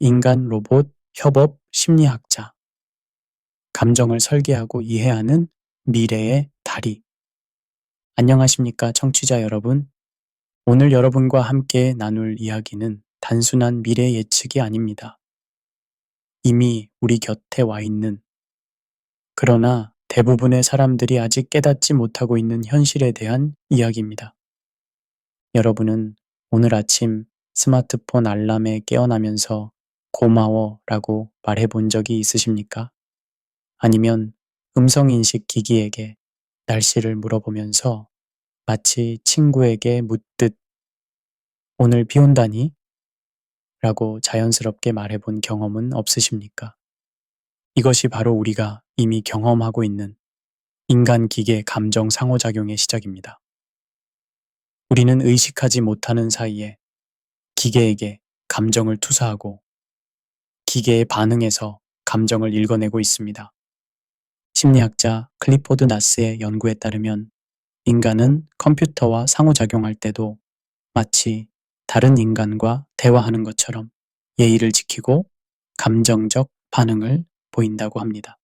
인간 로봇 협업 심리학자. 감정을 설계하고 이해하는 미래의 다리. 안녕하십니까, 청취자 여러분. 오늘 여러분과 함께 나눌 이야기는 단순한 미래 예측이 아닙니다. 이미 우리 곁에 와 있는, 그러나 대부분의 사람들이 아직 깨닫지 못하고 있는 현실에 대한 이야기입니다. 여러분은 오늘 아침 스마트폰 알람에 깨어나면서 고마워 라고 말해본 적이 있으십니까? 아니면 음성인식 기기에게 날씨를 물어보면서 마치 친구에게 묻듯 오늘 비 온다니? 라고 자연스럽게 말해본 경험은 없으십니까? 이것이 바로 우리가 이미 경험하고 있는 인간-기계 감정 상호작용의 시작입니다. 우리는 의식하지 못하는 사이에 기계에게 감정을 투사하고 기계의 반응에서 감정을 읽어내고 있습니다. 심리학자 클리포드 나스의 연구에 따르면 인간은 컴퓨터와 상호작용할 때도 마치 다른 인간과 대화하는 것처럼 예의를 지키고 감정적 반응을 보인다고 합니다.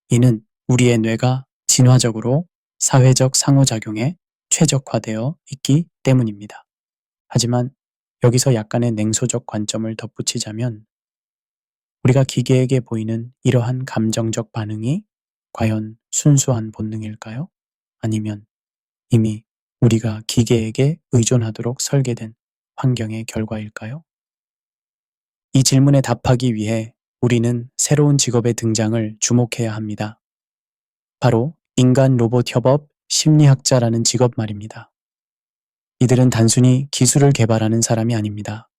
이는 우리의 뇌가 진화적으로 사회적 상호작용에 최적화되어 있기 때문입니다. 하지만 여기서 약간의 냉소적 관점을 덧붙이자면 우리가 기계에게 보이는 이러한 감정적 반응이 과연 순수한 본능일까요? 아니면 이미 우리가 기계에게 의존하도록 설계된 환경의 결과일까요? 이 질문에 답하기 위해 우리는 새로운 직업의 등장을 주목해야 합니다. 바로 인간 로봇 협업 심리학자라는 직업 말입니다. 이들은 단순히 기술을 개발하는 사람이 아닙니다.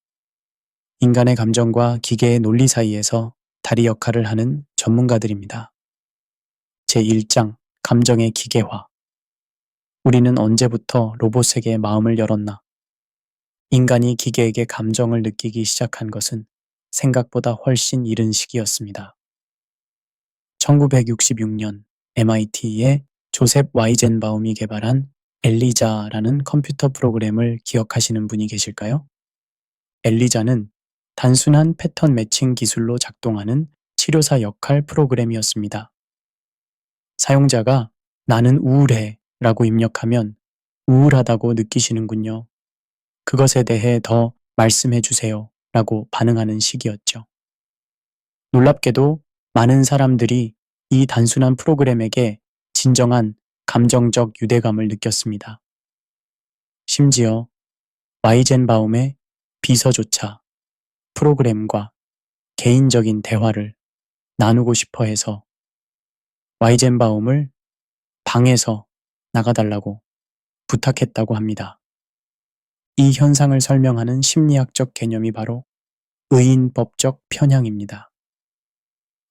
인간의 감정과 기계의 논리 사이에서 다리 역할을 하는 전문가들입니다. 제1장 감정의 기계화. 우리는 언제부터 로봇에게 마음을 열었나? 인간이 기계에게 감정을 느끼기 시작한 것은 생각보다 훨씬 이른 시기였습니다. 1966년 MIT의 조셉 와이젠바움이 개발한 엘리자라는 컴퓨터 프로그램을 기억하시는 분이 계실까요? 엘리자는 단순한 패턴 매칭 기술로 작동하는 치료사 역할 프로그램이었습니다. 사용자가 나는 우울해 라고 입력하면 우울하다고 느끼시는군요. 그것에 대해 더 말씀해 주세요 라고 반응하는 식이었죠. 놀랍게도 많은 사람들이 이 단순한 프로그램에게 진정한 감정적 유대감을 느꼈습니다. 심지어 와이젠바움의 비서조차 프로그램과 개인적인 대화를 나누고 싶어 해서 와이젠바움을 방에서 나가달라고 부탁했다고 합니다. 이 현상을 설명하는 심리학적 개념이 바로 의인법적 편향입니다.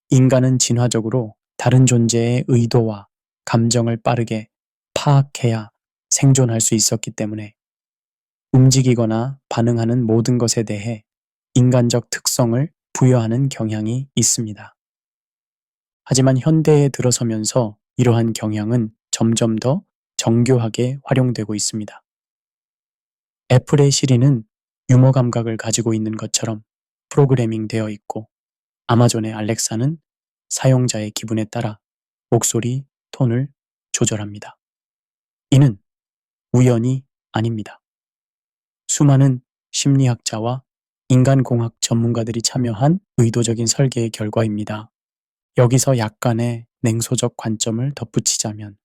인간은 진화적으로 다른 존재의 의도와 감정을 빠르게 파악해야 생존할 수 있었기 때문에 움직이거나 반응하는 모든 것에 대해 인간적 특성을 부여하는 경향이 있습니다. 하지만 현대에 들어서면서 이러한 경향은 점점 더 정교하게 활용되고 있습니다. 애플의 시리는 유머 감각을 가지고 있는 것처럼 프로그래밍 되어 있고 아마존의 알렉사는 사용자의 기분에 따라 목소리, 톤을 조절합니다. 이는 우연이 아닙니다. 수많은 심리학자와 인간공학 전문가들이 참여한 의도적인 설계의 결과입니다. 여기서 약간의 냉소적 관점을 덧붙이자면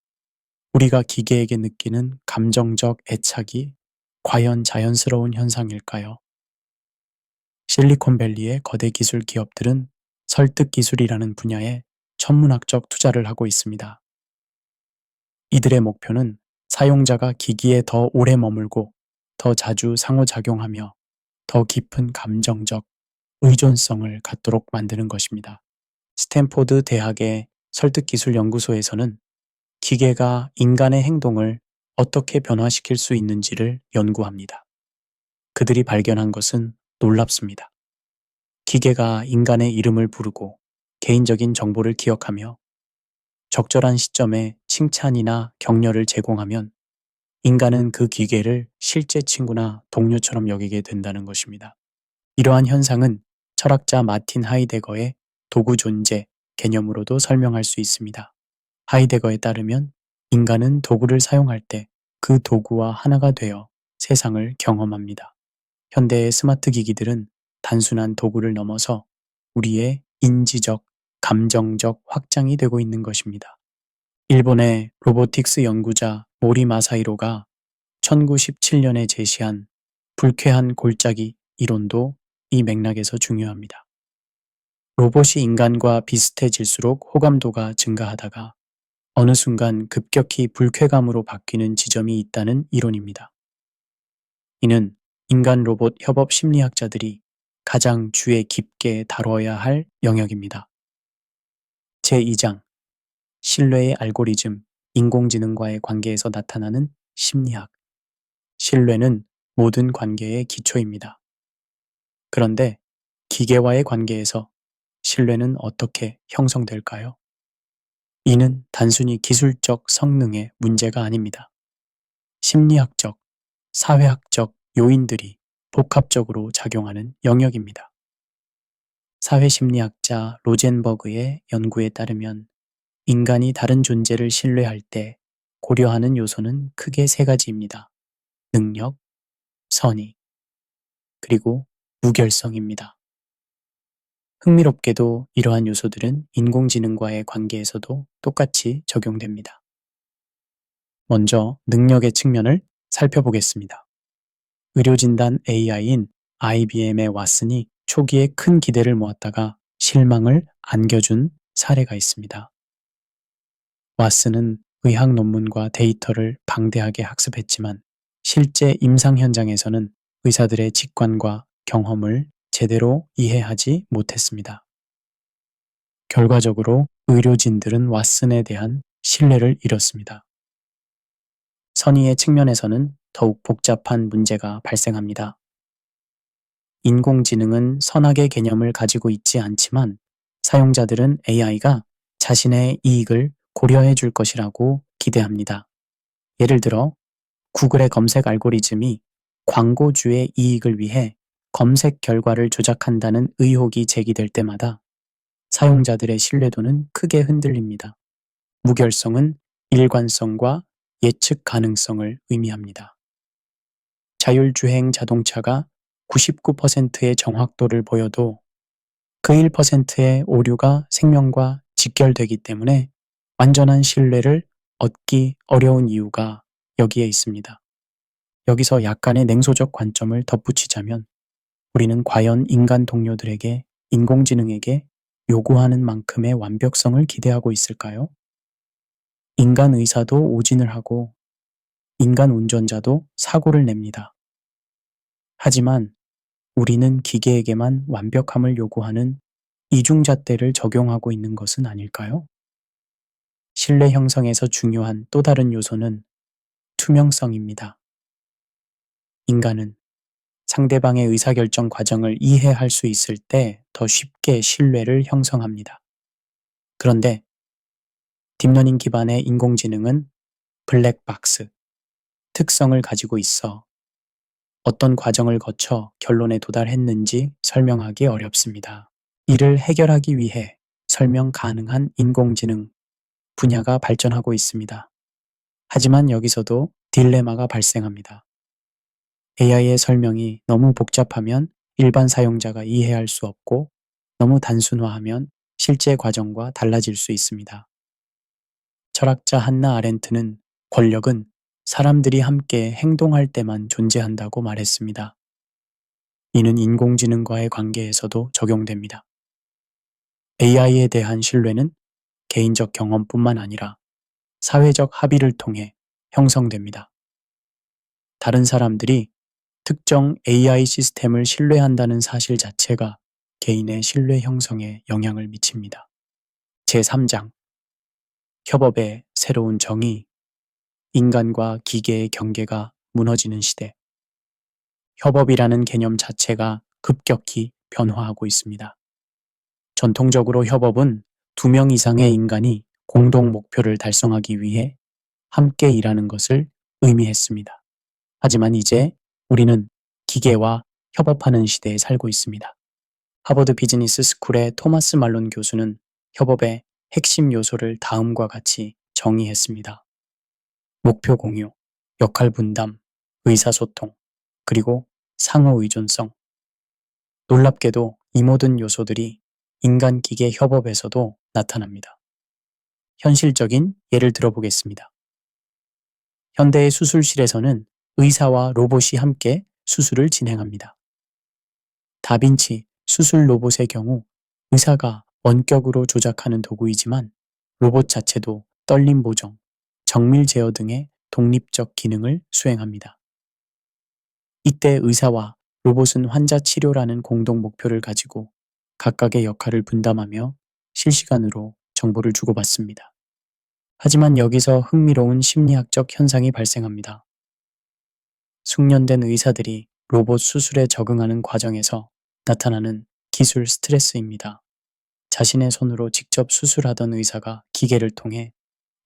우리가 기계에게 느끼는 감정적 애착이 과연 자연스러운 현상일까요? 실리콘밸리의 거대 기술 기업들은 설득 기술이라는 분야에 천문학적 투자를 하고 있습니다. 이들의 목표는 사용자가 기기에 더 오래 머물고 더 자주 상호작용하며 더 깊은 감정적 의존성을 갖도록 만드는 것입니다. 스탠포드 대학의 설득기술연구소에서는 기계가 인간의 행동을 어떻게 변화시킬 수 있는지를 연구합니다. 그들이 발견한 것은 놀랍습니다. 기계가 인간의 이름을 부르고 개인적인 정보를 기억하며 적절한 시점에 칭찬이나 격려를 제공하면 인간은 그 기계를 실제 친구나 동료처럼 여기게 된다는 것입니다. 이러한 현상은 철학자 마틴 하이데거의 도구 존재 개념으로도 설명할 수 있습니다. 하이데거에 따르면 인간은 도구를 사용할 때 그 도구와 하나가 되어 세상을 경험합니다. 현대의 스마트 기기들은 단순한 도구를 넘어서 우리의 인지적, 감정적 확장이 되고 있는 것입니다. 일본의 로보틱스 연구자 모리 마사히로가 1917년에 제시한 불쾌한 골짜기 이론도 이 맥락에서 중요합니다. 로봇이 인간과 비슷해질수록 호감도가 증가하다가 어느 순간 급격히 불쾌감으로 바뀌는 지점이 있다는 이론입니다. 이는 인간 로봇 협업 심리학자들이 가장 주의 깊게 다뤄야 할 영역입니다. 제2장 신뢰의 알고리즘, 인공지능과의 관계에서 나타나는 심리학. 신뢰는 모든 관계의 기초입니다. 그런데 기계와의 관계에서 신뢰는 어떻게 형성될까요? 이는 단순히 기술적 성능의 문제가 아닙니다. 심리학적, 사회학적 요인들이 복합적으로 작용하는 영역입니다. 사회심리학자 로젠버그의 연구에 따르면 인간이 다른 존재를 신뢰할 때 고려하는 요소는 크게 세 가지입니다. 능력, 선의, 그리고 무결성입니다. 흥미롭게도 이러한 요소들은 인공지능과의 관계에서도 똑같이 적용됩니다. 먼저 능력의 측면을 살펴보겠습니다. 의료진단 AI인 IBM의 왓슨이 초기에 큰 기대를 모았다가 실망을 안겨준 사례가 있습니다. 왓슨은 의학 논문과 데이터를 방대하게 학습했지만 실제 임상 현장에서는 의사들의 직관과 경험을 제대로 이해하지 못했습니다. 결과적으로 의료진들은 왓슨에 대한 신뢰를 잃었습니다. 선의의 측면에서는 더욱 복잡한 문제가 발생합니다. 인공지능은 선악의 개념을 가지고 있지 않지만 사용자들은 AI가 자신의 이익을 고려해 줄 것이라고 기대합니다. 예를 들어 구글의 검색 알고리즘이 광고주의 이익을 위해 검색 결과를 조작한다는 의혹이 제기될 때마다 사용자들의 신뢰도는 크게 흔들립니다. 무결성은 일관성과 예측 가능성을 의미합니다. 자율주행 자동차가 99%의 정확도를 보여도 그 1%의 오류가 생명과 직결되기 때문에 완전한 신뢰를 얻기 어려운 이유가 여기에 있습니다. 여기서 약간의 냉소적 관점을 덧붙이자면 우리는 과연 인간 동료들에게 인공지능에게 요구하는 만큼의 완벽성을 기대하고 있을까요? 인간 의사도 오진을 하고 인간 운전자도 사고를 냅니다. 하지만 우리는 기계에게만 완벽함을 요구하는 이중잣대를 적용하고 있는 것은 아닐까요? 신뢰 형성에서 중요한 또 다른 요소는 투명성입니다. 인간은 상대방의 의사결정 과정을 이해할 수 있을 때 더 쉽게 신뢰를 형성합니다. 그런데 딥러닝 기반의 인공지능은 블랙박스, 특성을 가지고 있어 어떤 과정을 거쳐 결론에 도달했는지 설명하기 어렵습니다. 이를 해결하기 위해 설명 가능한 인공지능 분야가 발전하고 있습니다. 하지만 여기서도 딜레마가 발생합니다. AI의 설명이 너무 복잡하면 일반 사용자가 이해할 수 없고 너무 단순화하면 실제 과정과 달라질 수 있습니다. 철학자 한나 아렌트는 권력은 사람들이 함께 행동할 때만 존재한다고 말했습니다. 이는 인공지능과의 관계에서도 적용됩니다. AI에 대한 신뢰는 개인적 경험뿐만 아니라 사회적 합의를 통해 형성됩니다. 다른 사람들이 특정 AI 시스템을 신뢰한다는 사실 자체가 개인의 신뢰 형성에 영향을 미칩니다. 제3장 협업의 새로운 정의, 인간과 기계의 경계가 무너지는 시대. 협업이라는 개념 자체가 급격히 변화하고 있습니다. 전통적으로 협업은 2명 이상의 인간이 공동 목표를 달성하기 위해 함께 일하는 것을 의미했습니다. 하지만 이제 우리는 기계와 협업하는 시대에 살고 있습니다. 하버드 비즈니스 스쿨의 토마스 말론 교수는 협업의 핵심 요소를 다음과 같이 정의했습니다. 목표 공유, 역할 분담, 의사소통, 그리고 상호 의존성. 놀랍게도 이 모든 요소들이 인간-기계 협업에서도 나타납니다. 현실적인 예를 들어보겠습니다. 현대의 수술실에서는 의사와 로봇이 함께 수술을 진행합니다. 다빈치 수술 로봇의 경우 의사가 원격으로 조작하는 도구이지만 로봇 자체도 떨림 보정, 정밀 제어 등의 독립적 기능을 수행합니다. 이때 의사와 로봇은 환자 치료라는 공동 목표를 가지고 각각의 역할을 분담하며 실시간으로 정보를 주고받습니다. 하지만 여기서 흥미로운 심리학적 현상이 발생합니다. 숙련된 의사들이 로봇 수술에 적응하는 과정에서 나타나는 기술 스트레스입니다. 자신의 손으로 직접 수술하던 의사가 기계를 통해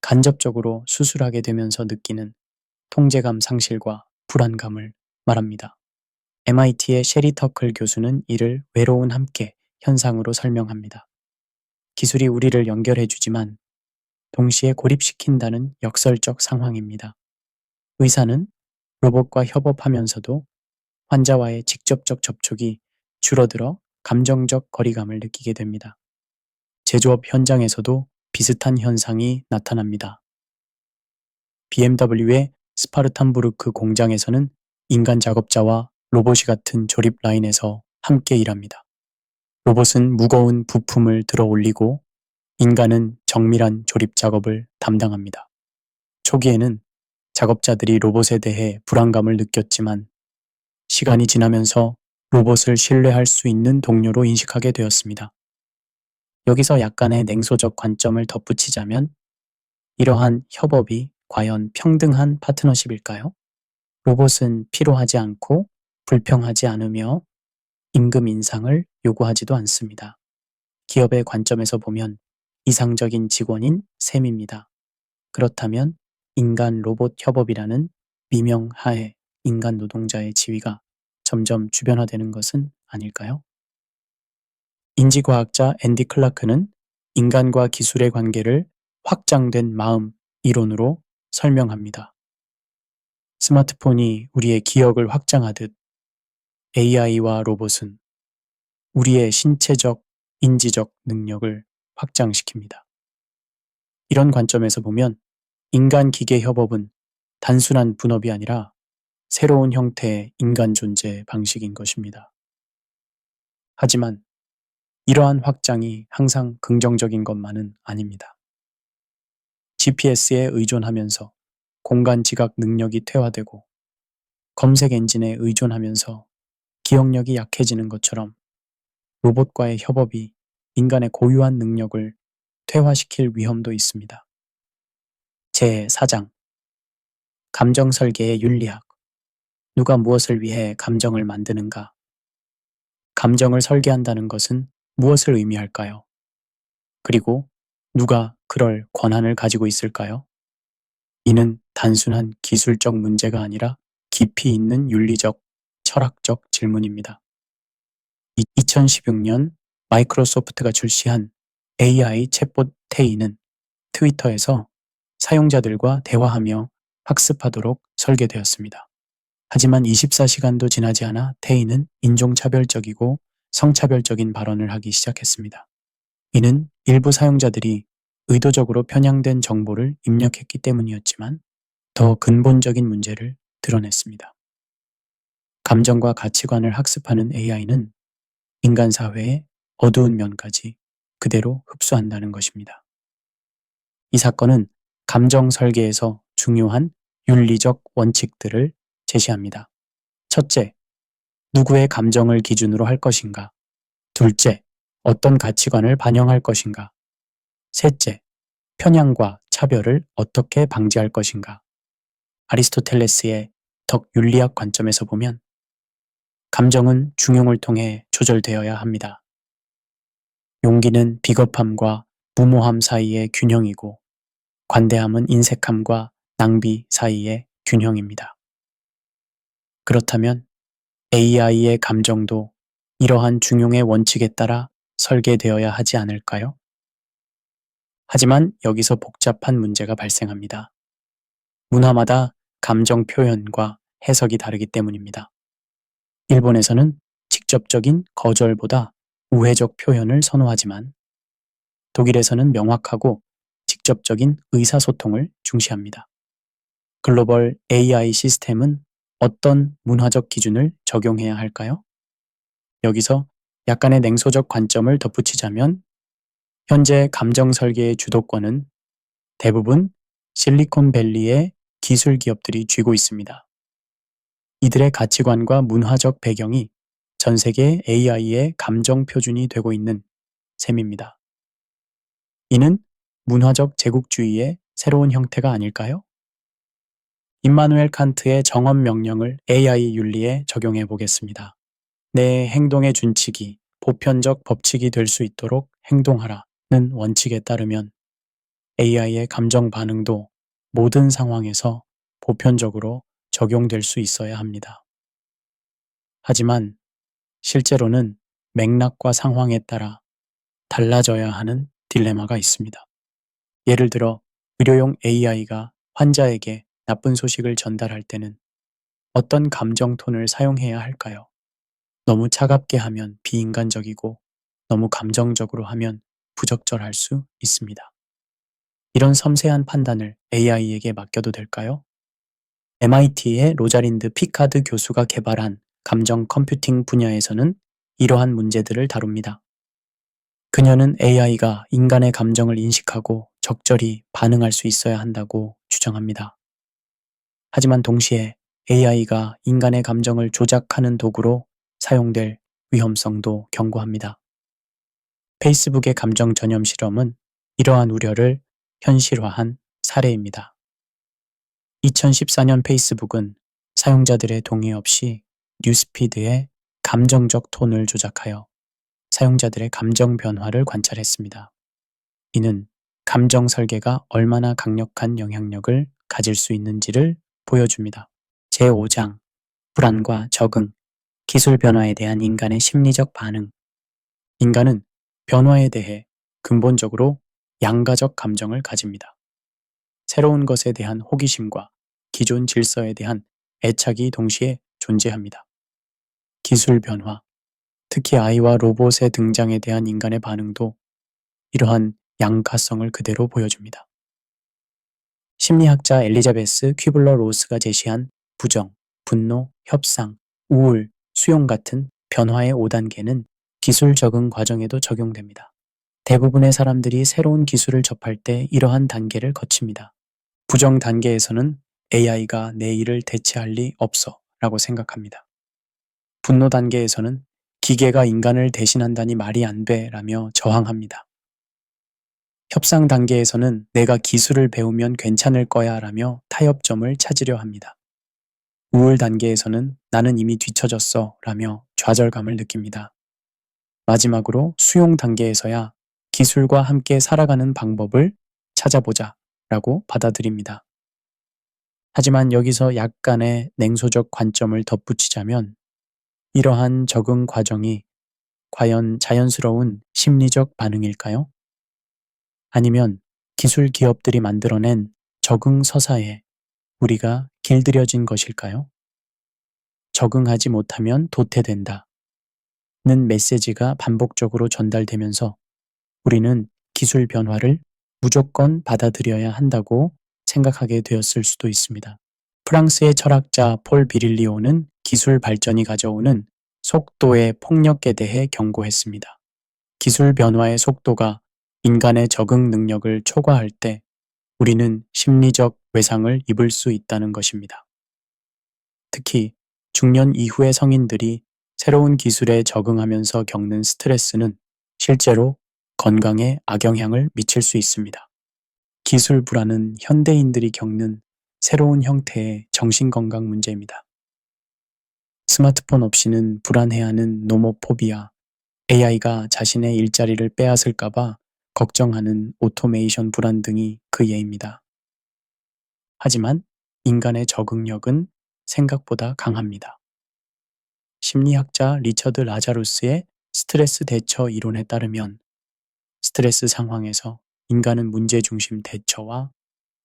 간접적으로 수술하게 되면서 느끼는 통제감 상실과 불안감을 말합니다. MIT의 셰리 터클 교수는 이를 외로운 함께 현상으로 설명합니다. 기술이 우리를 연결해주지만 동시에 고립시킨다는 역설적 상황입니다. 의사는 로봇과 협업하면서도 환자와의 직접적 접촉이 줄어들어 감정적 거리감을 느끼게 됩니다. 제조업 현장에서도 비슷한 현상이 나타납니다. BMW의 스파르탄부르크 공장에서는 인간 작업자와 로봇이 같은 조립 라인에서 함께 일합니다. 로봇은 무거운 부품을 들어 올리고 인간은 정밀한 조립 작업을 담당합니다. 초기에는 작업자들이 로봇에 대해 불안감을 느꼈지만 시간이 지나면서 로봇을 신뢰할 수 있는 동료로 인식하게 되었습니다. 여기서 약간의 냉소적 관점을 덧붙이자면 이러한 협업이 과연 평등한 파트너십일까요? 로봇은 필요하지 않고 불평하지 않으며 임금 인상을 요구하지도 않습니다. 기업의 관점에서 보면 이상적인 직원인 셈입니다. 그렇다면 인간 로봇 협업이라는 미명 하에 인간 노동자의 지위가 점점 주변화되는 것은 아닐까요? 인지과학자 앤디 클라크는 인간과 기술의 관계를 확장된 마음 이론으로 설명합니다. 스마트폰이 우리의 기억을 확장하듯 AI와 로봇은 우리의 신체적, 인지적 능력을 확장시킵니다. 이런 관점에서 보면 인간-기계 협업은 단순한 분업이 아니라 새로운 형태의 인간 존재 방식인 것입니다. 하지만 이러한 확장이 항상 긍정적인 것만은 아닙니다. GPS에 의존하면서 공간 지각 능력이 퇴화되고 검색 엔진에 의존하면서 기억력이 약해지는 것처럼 로봇과의 협업이 인간의 고유한 능력을 퇴화시킬 위험도 있습니다. 제4장 감정 설계의 윤리학 누가 무엇을 위해 감정을 만드는가? 감정을 설계한다는 것은 무엇을 의미할까요? 그리고 누가 그럴 권한을 가지고 있을까요? 이는 단순한 기술적 문제가 아니라 깊이 있는 윤리적, 철학적 질문입니다. 2016년 마이크로소프트가 출시한 AI 챗봇 테이는 트위터에서 사용자들과 대화하며 학습하도록 설계되었습니다. 하지만 24시간도 지나지 않아 테이는 인종차별적이고 성차별적인 발언을 하기 시작했습니다. 이는 일부 사용자들이 의도적으로 편향된 정보를 입력했기 때문이었지만 더 근본적인 문제를 드러냈습니다. 감정과 가치관을 학습하는 AI는 인간 사회의 어두운 면까지 그대로 흡수한다는 것입니다. 이 사건은 감정 설계에서 중요한 윤리적 원칙들을 제시합니다. 첫째, 누구의 감정을 기준으로 할 것인가? 둘째, 어떤 가치관을 반영할 것인가? 셋째, 편향과 차별을 어떻게 방지할 것인가? 아리스토텔레스의 덕 윤리학 관점에서 보면 감정은 중용을 통해 조절되어야 합니다. 용기는 비겁함과 무모함 사이의 균형이고 관대함은 인색함과 낭비 사이의 균형입니다. 그렇다면 AI의 감정도 이러한 중용의 원칙에 따라 설계되어야 하지 않을까요? 하지만 여기서 복잡한 문제가 발생합니다. 문화마다 감정 표현과 해석이 다르기 때문입니다. 일본에서는 직접적인 거절보다 우회적 표현을 선호하지만 독일에서는 명확하고 직접적인 의사소통을 중시합니다. 글로벌 AI 시스템은 어떤 문화적 기준을 적용해야 할까요? 여기서 약간의 냉소적 관점을 덧붙이자면 현재 감정 설계의 주도권은 대부분 실리콘밸리의 기술 기업들이 쥐고 있습니다. 이들의 가치관과 문화적 배경이 전 세계 AI의 감정 표준이 되고 있는 셈입니다. 이는 문화적 제국주의의 새로운 형태가 아닐까요? 임마누엘 칸트의 정언 명령을 AI 윤리에 적용해 보겠습니다. 내 행동의 준칙이 보편적 법칙이 될 수 있도록 행동하라는 원칙에 따르면 AI의 감정 반응도 모든 상황에서 보편적으로 적용될 수 있어야 합니다. 하지만 실제로는 맥락과 상황에 따라 달라져야 하는 딜레마가 있습니다. 예를 들어 의료용 AI가 환자에게 나쁜 소식을 전달할 때는 어떤 감정 톤을 사용해야 할까요? 너무 차갑게 하면 비인간적이고 너무 감정적으로 하면 부적절할 수 있습니다. 이런 섬세한 판단을 AI에게 맡겨도 될까요? MIT의 로자린드 피카드 교수가 개발한 감정 컴퓨팅 분야에서는 이러한 문제들을 다룹니다. 그녀는 AI가 인간의 감정을 인식하고 적절히 반응할 수 있어야 한다고 주장합니다. 하지만 동시에 AI가 인간의 감정을 조작하는 도구로 사용될 위험성도 경고합니다. 페이스북의 감정 전염 실험은 이러한 우려를 현실화한 사례입니다. 2014년 페이스북은 사용자들의 동의 없이 뉴스피드의 감정적 톤을 조작하여 사용자들의 감정 변화를 관찰했습니다. 이는 감정 설계가 얼마나 강력한 영향력을 가질 수 있는지를 보여줍니다. 제5장 불안과 적응, 기술 변화에 대한 인간의 심리적 반응. 인간은 변화에 대해 근본적으로 양가적 감정을 가집니다. 새로운 것에 대한 호기심과 기존 질서에 대한 애착이 동시에 존재합니다. 기술 변화, 특히 아이와 로봇의 등장에 대한 인간의 반응도 이러한 양가성을 그대로 보여줍니다. 심리학자 엘리자베스 퀴블러 로스가 제시한 부정, 분노, 협상, 우울, 수용 같은 변화의 5단계는 기술 적응 과정에도 적용됩니다. 대부분의 사람들이 새로운 기술을 접할 때 이러한 단계를 거칩니다. 부정 단계에서는 AI가 내 일을 대체할 리 없어 라고 생각합니다. 분노 단계에서는 기계가 인간을 대신한다니 말이 안 돼 라며 저항합니다. 협상 단계에서는 내가 기술을 배우면 괜찮을 거야 라며 타협점을 찾으려 합니다. 우울 단계에서는 나는 이미 뒤처졌어 라며 좌절감을 느낍니다. 마지막으로 수용 단계에서야 기술과 함께 살아가는 방법을 찾아보자 라고 받아들입니다. 하지만 여기서 약간의 냉소적 관점을 덧붙이자면 이러한 적응 과정이 과연 자연스러운 심리적 반응일까요? 아니면 기술 기업들이 만들어낸 적응 서사에 우리가 길들여진 것일까요? 적응하지 못하면 도태된다. 는 메시지가 반복적으로 전달되면서 우리는 기술 변화를 무조건 받아들여야 한다고 생각하게 되었을 수도 있습니다. 프랑스의 철학자 폴 비릴리오는 기술 발전이 가져오는 속도의 폭력에 대해 경고했습니다. 기술 변화의 속도가 인간의 적응 능력을 초과할 때 우리는 심리적 외상을 입을 수 있다는 것입니다. 특히 중년 이후의 성인들이 새로운 기술에 적응하면서 겪는 스트레스는 실제로 건강에 악영향을 미칠 수 있습니다. 기술 불안은 현대인들이 겪는 새로운 형태의 정신건강 문제입니다. 스마트폰 없이는 불안해하는 노모포비아, AI가 자신의 일자리를 빼앗을까봐 걱정하는 오토메이션 불안 등이 그 예입니다. 하지만 인간의 적응력은 생각보다 강합니다. 심리학자 리처드 라자루스의 스트레스 대처 이론에 따르면 스트레스 상황에서 인간은 문제 중심 대처와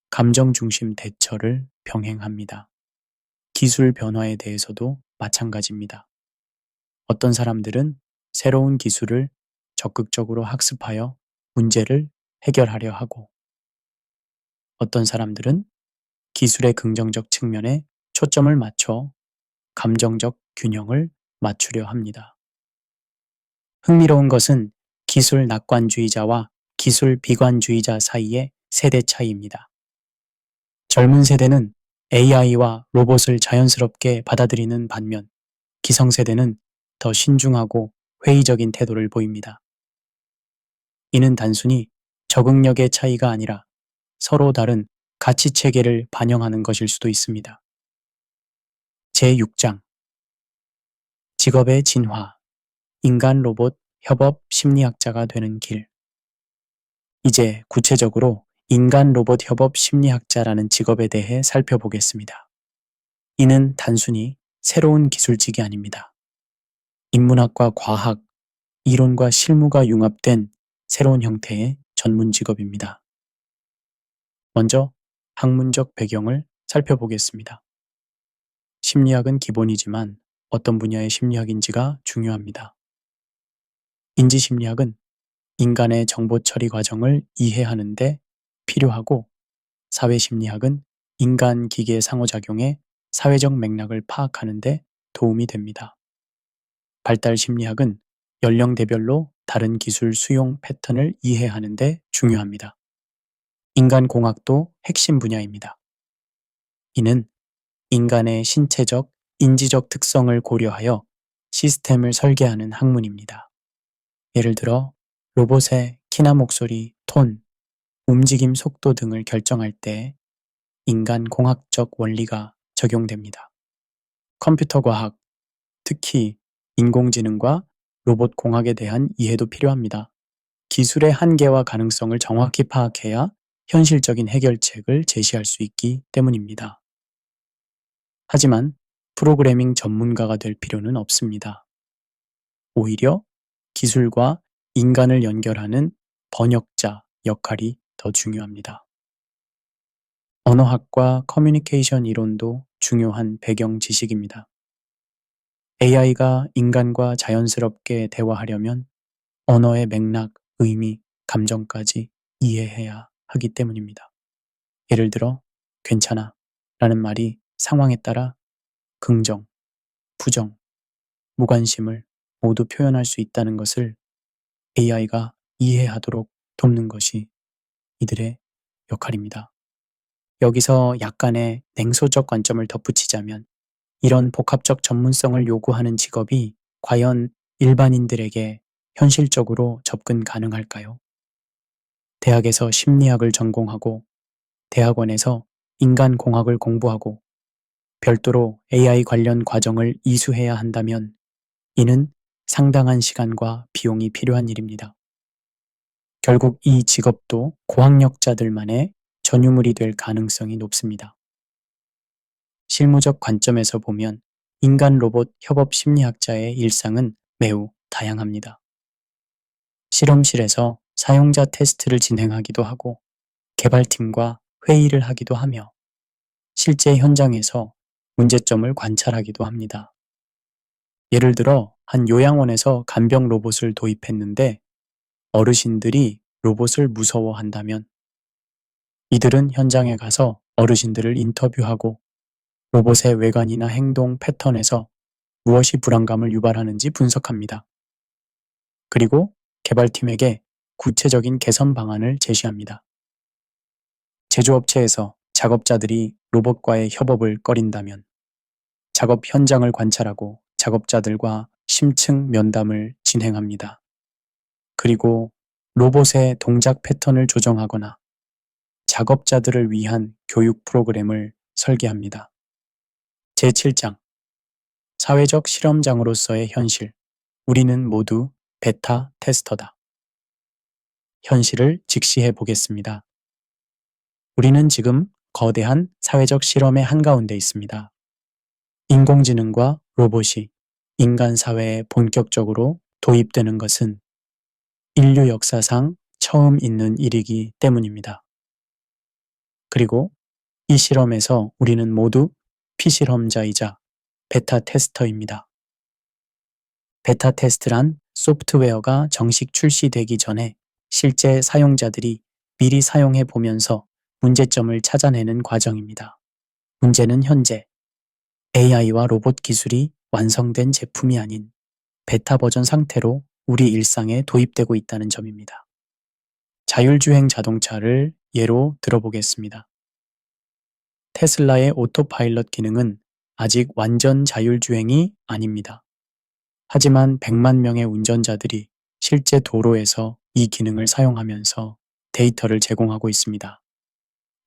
감정 중심 대처를 병행합니다. 기술 변화에 대해서도 마찬가지입니다. 어떤 사람들은 새로운 기술을 적극적으로 학습하여 문제를 해결하려 하고, 어떤 사람들은 기술의 긍정적 측면에 초점을 맞춰 감정적 균형을 맞추려 합니다. 흥미로운 것은 기술 낙관주의자와 기술 비관주의자 사이의 세대 차이입니다. 젊은 세대는 AI와 로봇을 자연스럽게 받아들이는 반면 기성세대는 더 신중하고 회의적인 태도를 보입니다. 이는 단순히 적응력의 차이가 아니라 서로 다른 가치 체계를 반영하는 것일 수도 있습니다. 제6장 직업의 진화, 인간 로봇 협업 심리학자가 되는 길. 이제 구체적으로 인간 로봇 협업 심리학자라는 직업에 대해 살펴보겠습니다. 이는 단순히 새로운 기술직이 아닙니다. 인문학과 과학, 이론과 실무가 융합된 새로운 형태의 전문 직업입니다. 먼저 학문적 배경을 살펴보겠습니다. 심리학은 기본이지만 어떤 분야의 심리학인지가 중요합니다. 인지심리학은 인간의 정보 처리 과정을 이해하는 데 필요하고, 사회심리학은 인간 기계 상호작용의 사회적 맥락을 파악하는 데 도움이 됩니다. 발달심리학은 연령대별로 다른 기술 수용 패턴을 이해하는 데 중요합니다. 인간공학도 핵심 분야입니다. 이는 인간의 신체적, 인지적 특성을 고려하여 시스템을 설계하는 학문입니다. 예를 들어 로봇의 키나 목소리, 톤, 움직임 속도 등을 결정할 때 인간공학적 원리가 적용됩니다. 컴퓨터 과학, 특히 인공지능과 로봇 공학에 대한 이해도 필요합니다. 기술의 한계와 가능성을 정확히 파악해야 현실적인 해결책을 제시할 수 있기 때문입니다. 하지만 프로그래밍 전문가가 될 필요는 없습니다. 오히려 기술과 인간을 연결하는 번역자 역할이 더 중요합니다. 언어학과 커뮤니케이션 이론도 중요한 배경 지식입니다. AI가 인간과 자연스럽게 대화하려면 언어의 맥락, 의미, 감정까지 이해해야 하기 때문입니다. 예를 들어 괜찮아 라는 말이 상황에 따라 긍정, 부정, 무관심을 모두 표현할 수 있다는 것을 AI가 이해하도록 돕는 것이 이들의 역할입니다. 여기서 약간의 냉소적 관점을 덧붙이자면, 이런 복합적 전문성을 요구하는 직업이 과연 일반인들에게 현실적으로 접근 가능할까요? 대학에서 심리학을 전공하고 대학원에서 인간공학을 공부하고 별도로 AI 관련 과정을 이수해야 한다면 이는 상당한 시간과 비용이 필요한 일입니다. 결국 이 직업도 고학력자들만의 전유물이 될 가능성이 높습니다. 실무적 관점에서 보면 인간 로봇 협업 심리학자의 일상은 매우 다양합니다. 실험실에서 사용자 테스트를 진행하기도 하고, 개발팀과 회의를 하기도 하며, 실제 현장에서 문제점을 관찰하기도 합니다. 예를 들어 한 요양원에서 간병 로봇을 도입했는데 어르신들이 로봇을 무서워한다면 이들은 현장에 가서 어르신들을 인터뷰하고 로봇의 외관이나 행동 패턴에서 무엇이 불안감을 유발하는지 분석합니다. 그리고 개발팀에게 구체적인 개선 방안을 제시합니다. 제조업체에서 작업자들이 로봇과의 협업을 꺼린다면 작업 현장을 관찰하고 작업자들과 심층 면담을 진행합니다. 그리고 로봇의 동작 패턴을 조정하거나 작업자들을 위한 교육 프로그램을 설계합니다. 제7장 사회적 실험장으로서의 현실. 우리는 모두 베타 테스터다. 현실을 직시해 보겠습니다. 우리는 지금 거대한 사회적 실험의 한가운데 있습니다. 인공지능과 로봇이 인간 사회에 본격적으로 도입되는 것은 인류 역사상 처음 있는 일이기 때문입니다. 그리고 이 실험에서 우리는 모두 피실험자이자 베타 테스터입니다. 베타 테스트란 소프트웨어가 정식 출시되기 전에 실제 사용자들이 미리 사용해 보면서 문제점을 찾아내는 과정입니다. 문제는 현재 AI와 로봇 기술이 완성된 제품이 아닌 베타 버전 상태로 우리 일상에 도입되고 있다는 점입니다. 자율주행 자동차를 예로 들어보겠습니다. 테슬라의 오토파일럿 기능은 아직 완전 자율주행이 아닙니다. 하지만 100만 명의 운전자들이 실제 도로에서 이 기능을 사용하면서 데이터를 제공하고 있습니다.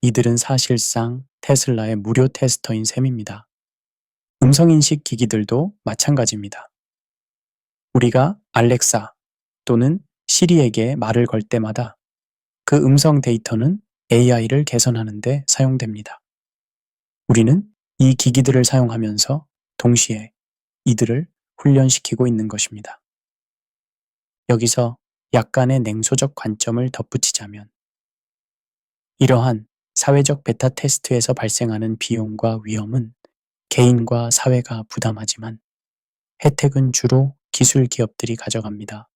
이들은 사실상 테슬라의 무료 테스터인 셈입니다. 음성인식 기기들도 마찬가지입니다. 우리가 알렉사 또는 시리에게 말을 걸 때마다 그 음성 데이터는 AI를 개선하는 데 사용됩니다. 우리는 이 기기들을 사용하면서 동시에 이들을 훈련시키고 있는 것입니다. 여기서 약간의 냉소적 관점을 덧붙이자면 이러한 사회적 베타 테스트에서 발생하는 비용과 위험은 개인과 사회가 부담하지만 혜택은 주로 기술 기업들이 가져갑니다.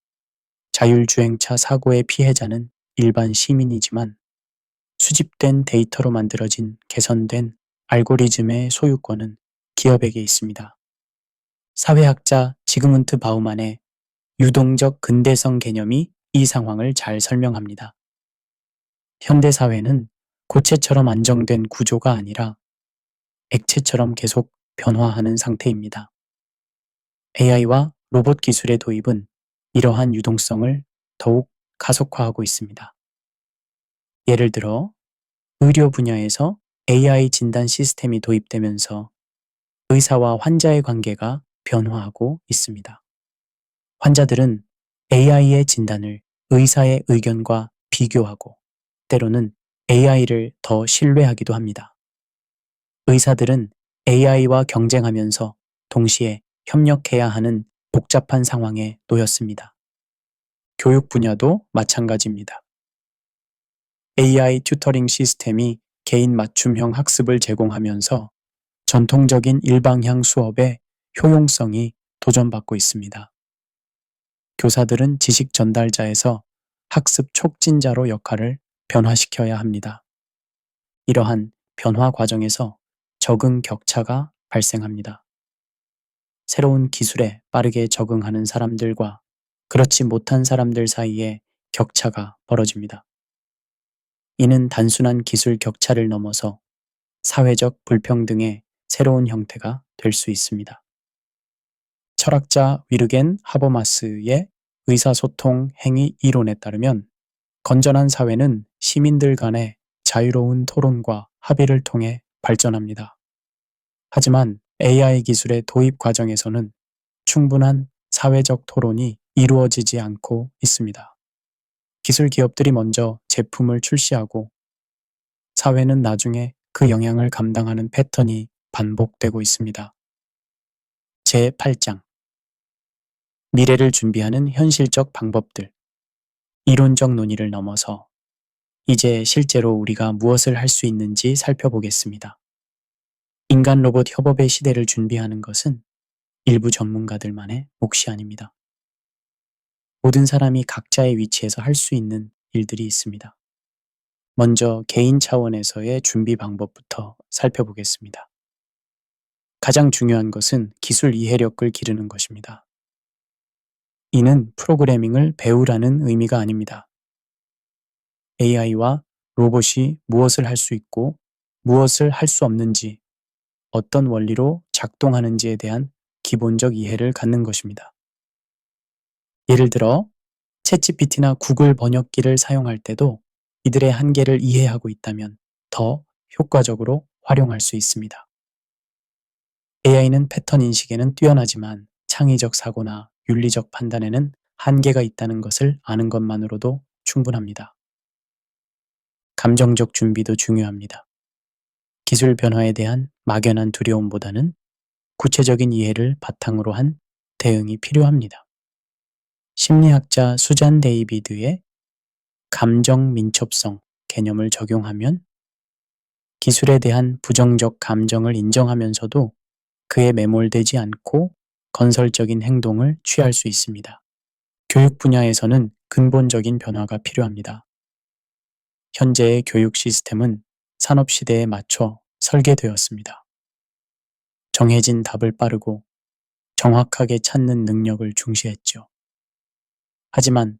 자율주행차 사고의 피해자는 일반 시민이지만 수집된 데이터로 만들어진 개선된 알고리즘의 소유권은 기업에게 있습니다. 사회학자 지그문트 바우만의 유동적 근대성 개념이 이 상황을 잘 설명합니다. 현대사회는 고체처럼 안정된 구조가 아니라 액체처럼 계속 변화하는 상태입니다. AI와 로봇 기술의 도입은 이러한 유동성을 더욱 가속화하고 있습니다. 예를 들어 의료 분야에서 AI 진단 시스템이 도입되면서 의사와 환자의 관계가 변화하고 있습니다. 환자들은 AI의 진단을 의사의 의견과 비교하고 때로는 AI를 더 신뢰하기도 합니다. 의사들은 AI와 경쟁하면서 동시에 협력해야 하는 복잡한 상황에 놓였습니다. 교육 분야도 마찬가지입니다. AI 튜터링 시스템이 개인 맞춤형 학습을 제공하면서 전통적인 일방향 수업의 효용성이 도전받고 있습니다. 교사들은 지식 전달자에서 학습 촉진자로 역할을 변화시켜야 합니다. 이러한 변화 과정에서 적응 격차가 발생합니다. 새로운 기술에 빠르게 적응하는 사람들과 그렇지 못한 사람들 사이에 격차가 벌어집니다. 이는 단순한 기술 격차를 넘어서 사회적 불평등의 새로운 형태가 될 수 있습니다. 철학자 위르겐 하버마스의 의사소통 행위 이론에 따르면 건전한 사회는 시민들 간의 자유로운 토론과 합의를 통해 발전합니다. 하지만 AI 기술의 도입 과정에서는 충분한 사회적 토론이 이루어지지 않고 있습니다. 기술 기업들이 먼저 제품을 출시하고 사회는 나중에 그 영향을 감당하는 패턴이 반복되고 있습니다. 제8장 미래를 준비하는 현실적 방법들 이론적 논의를 넘어서 이제 실제로 우리가 무엇을 할 수 있는지 살펴보겠습니다. 인간 로봇 협업의 시대를 준비하는 것은 일부 전문가들만의 몫이 아닙니다. 모든 사람이 각자의 위치에서 할 수 있는 일들이 있습니다. 먼저 개인 차원에서의 준비 방법부터 살펴보겠습니다. 가장 중요한 것은 기술 이해력을 기르는 것입니다. 이는 프로그래밍을 배우라는 의미가 아닙니다. AI와 로봇이 무엇을 할 수 있고 무엇을 할 수 없는지, 어떤 원리로 작동하는지에 대한 기본적 이해를 갖는 것입니다. 예를 들어 챗GPT나 구글 번역기를 사용할 때도 이들의 한계를 이해하고 있다면 더 효과적으로 활용할 수 있습니다. AI는 패턴 인식에는 뛰어나지만 창의적 사고나 윤리적 판단에는 한계가 있다는 것을 아는 것만으로도 충분합니다. 감정적 준비도 중요합니다. 기술 변화에 대한 막연한 두려움보다는 구체적인 이해를 바탕으로 한 대응이 필요합니다. 심리학자 수잔 데이비드의 감정 민첩성 개념을 적용하면 기술에 대한 부정적 감정을 인정하면서도 그에 매몰되지 않고 건설적인 행동을 취할 수 있습니다. 교육 분야에서는 근본적인 변화가 필요합니다. 현재의 교육 시스템은 산업 시대에 맞춰 설계되었습니다. 정해진 답을 빠르고 정확하게 찾는 능력을 중시했죠. 하지만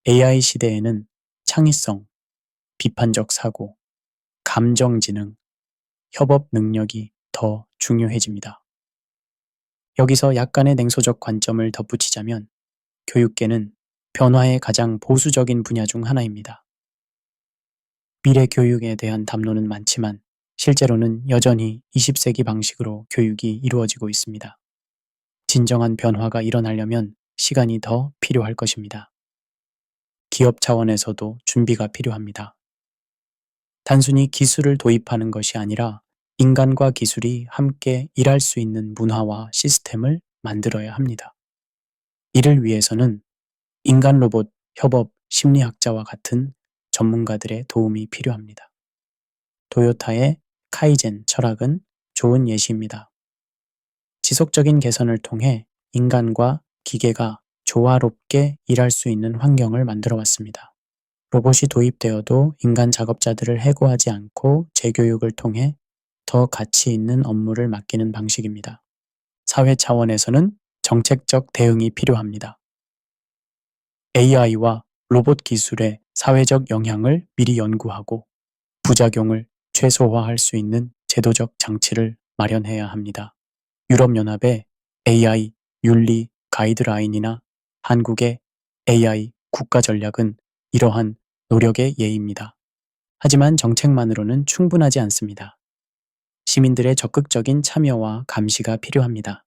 AI 시대에는 창의성, 비판적 사고, 감정 지능, 협업 능력이 더 중요해집니다. 여기서 약간의 냉소적 관점을 덧붙이자면 교육계는 변화의 가장 보수적인 분야 중 하나입니다. 미래 교육에 대한 담론은 많지만 실제로는 여전히 20세기 방식으로 교육이 이루어지고 있습니다. 진정한 변화가 일어나려면 시간이 더 필요할 것입니다. 기업 차원에서도 준비가 필요합니다. 단순히 기술을 도입하는 것이 아니라 인간과 기술이 함께 일할 수 있는 문화와 시스템을 만들어야 합니다. 이를 위해서는 인간 로봇 협업 심리학자와 같은 전문가들의 도움이 필요합니다. 토요타의 카이젠 철학은 좋은 예시입니다. 지속적인 개선을 통해 인간과 기계가 조화롭게 일할 수 있는 환경을 만들어 왔습니다. 로봇이 도입되어도 인간 작업자들을 해고하지 않고 재교육을 통해 더 가치 있는 업무를 맡기는 방식입니다. 사회 차원에서는 정책적 대응이 필요합니다. AI와 로봇 기술의 사회적 영향을 미리 연구하고 부작용을 최소화할 수 있는 제도적 장치를 마련해야 합니다. 유럽연합의 AI 윤리 가이드라인이나 한국의 AI 국가 전략은 이러한 노력의 예입니다. 하지만 정책만으로는 충분하지 않습니다. 시민들의 적극적인 참여와 감시가 필요합니다.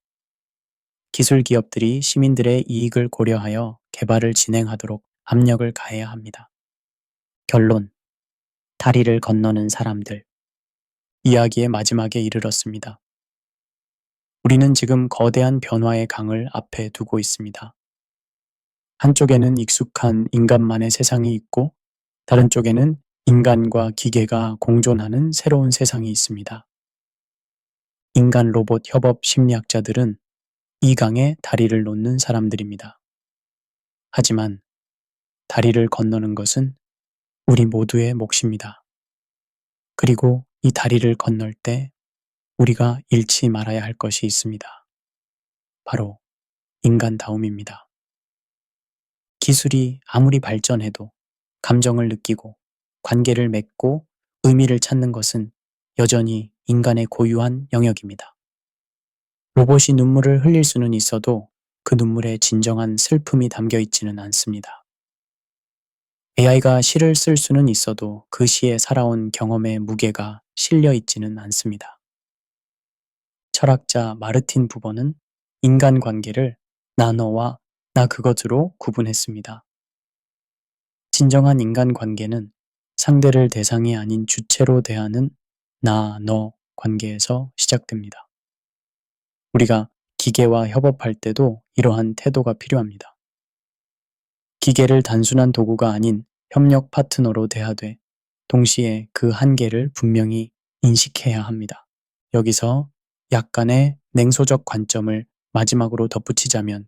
기술 기업들이 시민들의 이익을 고려하여 개발을 진행하도록 압력을 가해야 합니다. 결론. 다리를 건너는 사람들. 이야기의 마지막에 이르렀습니다. 우리는 지금 거대한 변화의 강을 앞에 두고 있습니다. 한쪽에는 익숙한 인간만의 세상이 있고 다른 쪽에는 인간과 기계가 공존하는 새로운 세상이 있습니다. 인간 로봇 협업 심리학자들은 이 강에 다리를 놓는 사람들입니다. 하지만 다리를 건너는 것은 우리 모두의 몫입니다. 그리고 이 다리를 건널 때 우리가 잃지 말아야 할 것이 있습니다. 바로 인간다움입니다. 기술이 아무리 발전해도 감정을 느끼고 관계를 맺고 의미를 찾는 것은 여전히 인간의 고유한 영역입니다. 로봇이 눈물을 흘릴 수는 있어도 그 눈물에 진정한 슬픔이 담겨 있지는 않습니다. AI가 시를 쓸 수는 있어도 그 시에 살아온 경험의 무게가 실려 있지는 않습니다. 철학자 마르틴 부버는 인간관계를 나 너와 나 그것으로 구분했습니다. 진정한 인간관계는 상대를 대상이 아닌 주체로 대하는 나, 너 관계에서 시작됩니다. 우리가 기계와 협업할 때도 이러한 태도가 필요합니다. 기계를 단순한 도구가 아닌 협력 파트너로 대하되 동시에 그 한계를 분명히 인식해야 합니다. 여기서 약간의 냉소적 관점을 마지막으로 덧붙이자면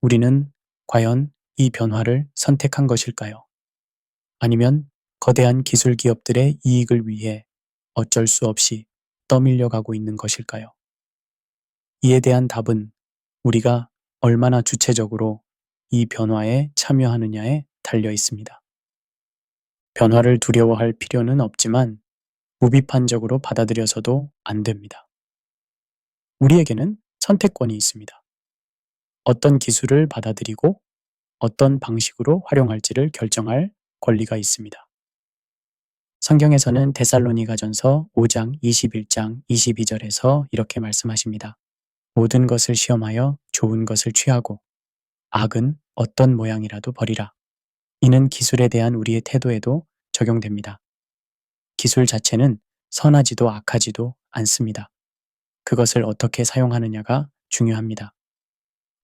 우리는 과연 이 변화를 선택한 것일까요? 아니면 거대한 기술 기업들의 이익을 위해 어쩔 수 없이 떠밀려 가고 있는 것일까요? 이에 대한 답은 우리가 얼마나 주체적으로 이 변화에 참여하느냐에 달려 있습니다. 변화를 두려워할 필요는 없지만 무비판적으로 받아들여서도 안 됩니다. 우리에게는 선택권이 있습니다. 어떤 기술을 받아들이고 어떤 방식으로 활용할지를 결정할 권리가 있습니다. 성경에서는 데살로니가전서 5장 21장 22절에서 이렇게 말씀하십니다. 모든 것을 시험하여 좋은 것을 취하고 악은 어떤 모양이라도 버리라. 이는 기술에 대한 우리의 태도에도 적용됩니다. 기술 자체는 선하지도 악하지도 않습니다. 그것을 어떻게 사용하느냐가 중요합니다.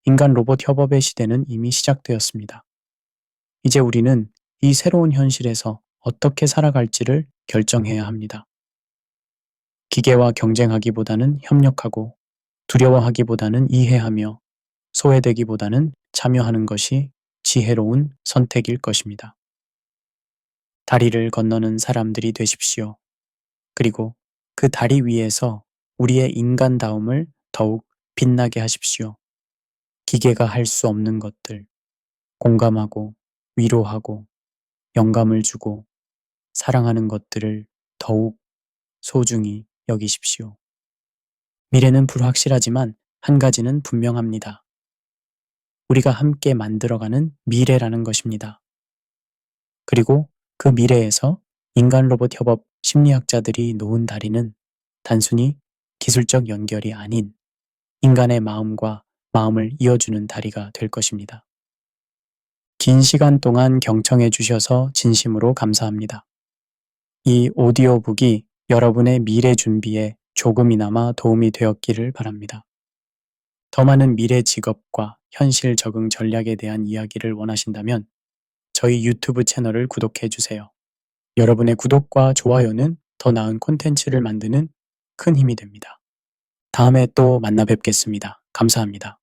인간 로봇 협업의 시대는 이미 시작되었습니다. 이제 우리는 이 새로운 현실에서 어떻게 살아갈지를 결정해야 합니다. 기계와 경쟁하기보다는 협력하고, 두려워하기보다는 이해하며, 소외되기보다는 참여하는 것이 지혜로운 선택일 것입니다. 다리를 건너는 사람들이 되십시오. 그리고 그 다리 위에서 우리의 인간다움을 더욱 빛나게 하십시오. 기계가 할 수 없는 것들, 공감하고, 위로하고, 영감을 주고, 사랑하는 것들을 더욱 소중히 여기십시오. 미래는 불확실하지만 한 가지는 분명합니다. 우리가 함께 만들어가는 미래라는 것입니다. 그리고 그 미래에서 인간 로봇 협업 심리학자들이 놓은 다리는 단순히 기술적 연결이 아닌 인간의 마음과 마음을 이어주는 다리가 될 것입니다. 긴 시간 동안 경청해 주셔서 진심으로 감사합니다. 이 오디오북이 여러분의 미래 준비에 조금이나마 도움이 되었기를 바랍니다. 더 많은 미래 직업과 현실 적응 전략에 대한 이야기를 원하신다면 저희 유튜브 채널을 구독해 주세요. 여러분의 구독과 좋아요는 더 나은 콘텐츠를 만드는 큰 힘이 됩니다. 다음에 또 만나 뵙겠습니다. 감사합니다.